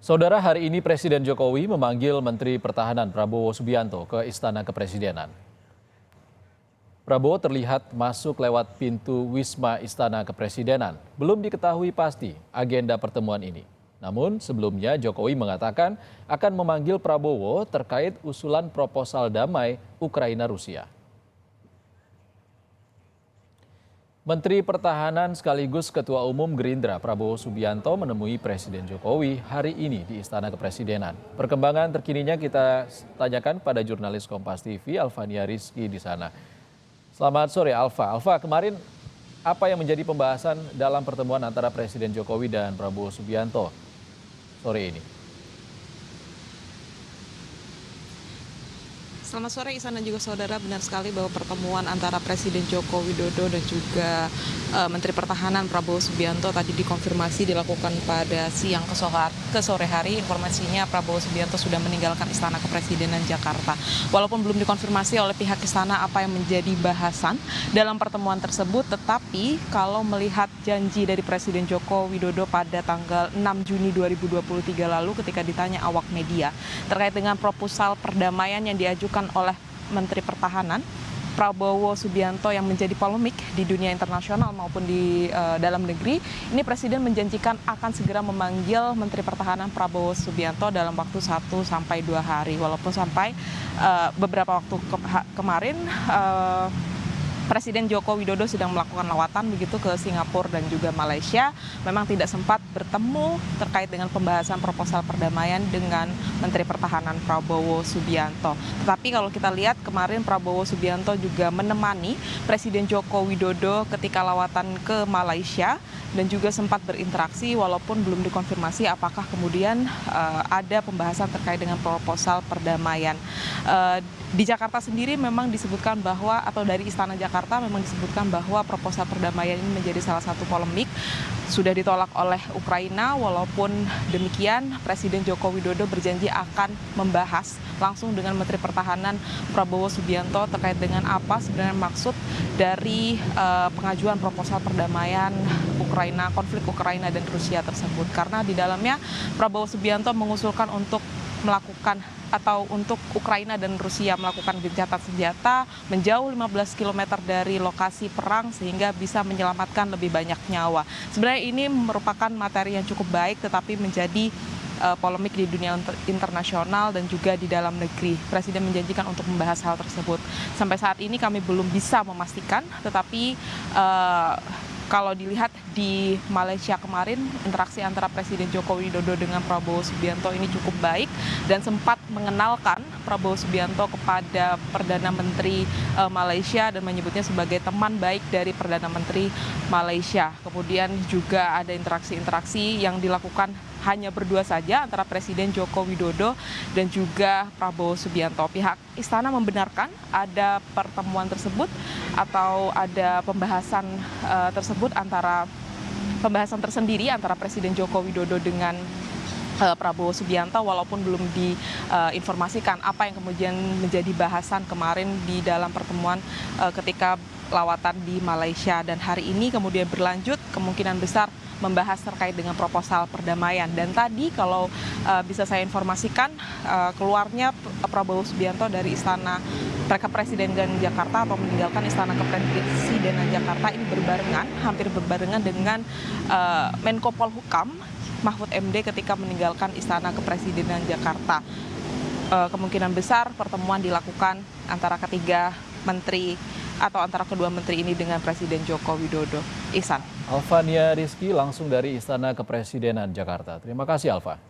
Saudara, hari ini Presiden Jokowi memanggil Menteri Pertahanan Prabowo Subianto ke Istana Kepresidenan. Prabowo terlihat masuk lewat pintu Wisma Istana Kepresidenan. Belum diketahui pasti agenda pertemuan ini. Namun sebelumnya Jokowi mengatakan akan memanggil Prabowo terkait usulan proposal damai Ukraina-Rusia. Menteri Pertahanan sekaligus Ketua Umum Gerindra Prabowo Subianto menemui Presiden Jokowi hari ini di Istana Kepresidenan. Perkembangan terkininya kita tanyakan pada jurnalis Kompas TV Alfania Rizky di sana. Selamat sore Alfa. Alfa, kemarin apa yang menjadi pembahasan dalam pertemuan antara Presiden Jokowi dan Prabowo Subianto sore ini? Selamat sore Ihsan dan juga saudara, benar sekali bahwa pertemuan antara Presiden Joko Widodo dan juga Menteri Pertahanan Prabowo Subianto tadi dikonfirmasi dilakukan pada siang ke sore hari. Informasinya Prabowo Subianto sudah meninggalkan Istana Kepresidenan Jakarta. Walaupun belum dikonfirmasi oleh pihak istana apa yang menjadi bahasan dalam pertemuan tersebut, tetapi kalau melihat janji dari Presiden Joko Widodo pada tanggal 6 Juni 2023 lalu ketika ditanya awak media terkait dengan proposal perdamaian yang diajukan oleh Menteri Pertahanan Prabowo Subianto yang menjadi polemik di dunia internasional maupun di dalam negeri, ini Presiden menjanjikan akan segera memanggil Menteri Pertahanan Prabowo Subianto dalam waktu 1-2 hari. Walaupun sampai beberapa waktu kemarin Presiden Joko Widodo sedang melakukan lawatan begitu ke Singapura dan juga Malaysia, memang tidak sempat bertemu terkait dengan pembahasan proposal perdamaian dengan Menteri Pertahanan Prabowo Subianto. Tetapi kalau kita lihat kemarin Prabowo Subianto juga menemani Presiden Joko Widodo ketika lawatan ke Malaysia dan juga sempat berinteraksi walaupun belum dikonfirmasi apakah kemudian ada pembahasan terkait dengan proposal perdamaian. Di Jakarta sendiri memang disebutkan bahwa, atau dari Istana Jakarta memang disebutkan bahwa proposal perdamaian ini menjadi salah satu polemik, sudah ditolak oleh Ukraina. Walaupun demikian, Presiden Joko Widodo berjanji akan membahas langsung dengan Menteri Pertahanan Prabowo Subianto terkait dengan apa sebenarnya maksud dari pengajuan proposal perdamaian konflik Ukraina dan Rusia tersebut. Karena di dalamnya Prabowo Subianto mengusulkan untuk melakukan atau untuk Ukraina dan Rusia melakukan gencatan senjata menjauh 15 km dari lokasi perang sehingga bisa menyelamatkan lebih banyak nyawa. Sebenarnya ini merupakan materi yang cukup baik tetapi menjadi polemik di dunia internasional dan juga di dalam negeri. Presiden menjanjikan untuk membahas hal tersebut. Sampai saat ini kami belum bisa memastikan, tetapi kalau dilihat di Malaysia kemarin, interaksi antara Presiden Joko Widodo dengan Prabowo Subianto ini cukup baik dan sempat mengenalkan Prabowo Subianto kepada Perdana Menteri Malaysia dan menyebutnya sebagai teman baik dari Perdana Menteri Malaysia. Kemudian juga ada interaksi-interaksi yang dilakukan hanya berdua saja antara Presiden Joko Widodo dan juga Prabowo Subianto. Pihak istana membenarkan ada pertemuan tersebut atau ada pembahasan pembahasan tersendiri antara Presiden Joko Widodo dengan Prabowo Subianto, walaupun belum diinformasikan apa yang kemudian menjadi bahasan kemarin di dalam pertemuan ketika lawatan di Malaysia. Dan hari ini kemudian berlanjut kemungkinan besar membahas terkait dengan proposal perdamaian. Dan tadi kalau bisa saya informasikan, keluarnya Prabowo Subianto dari Istana Kepresidenan Jakarta atau meninggalkan Istana Kepresidenan Jakarta ini hampir berbarengan dengan Menko Polhukam Mahfud MD ketika meninggalkan Istana Kepresidenan Jakarta. Kemungkinan besar pertemuan dilakukan antara kedua menteri ini dengan Presiden Joko Widodo. Ihsan. Alfania Rizky langsung dari Istana Kepresidenan Jakarta. Terima kasih Alfa.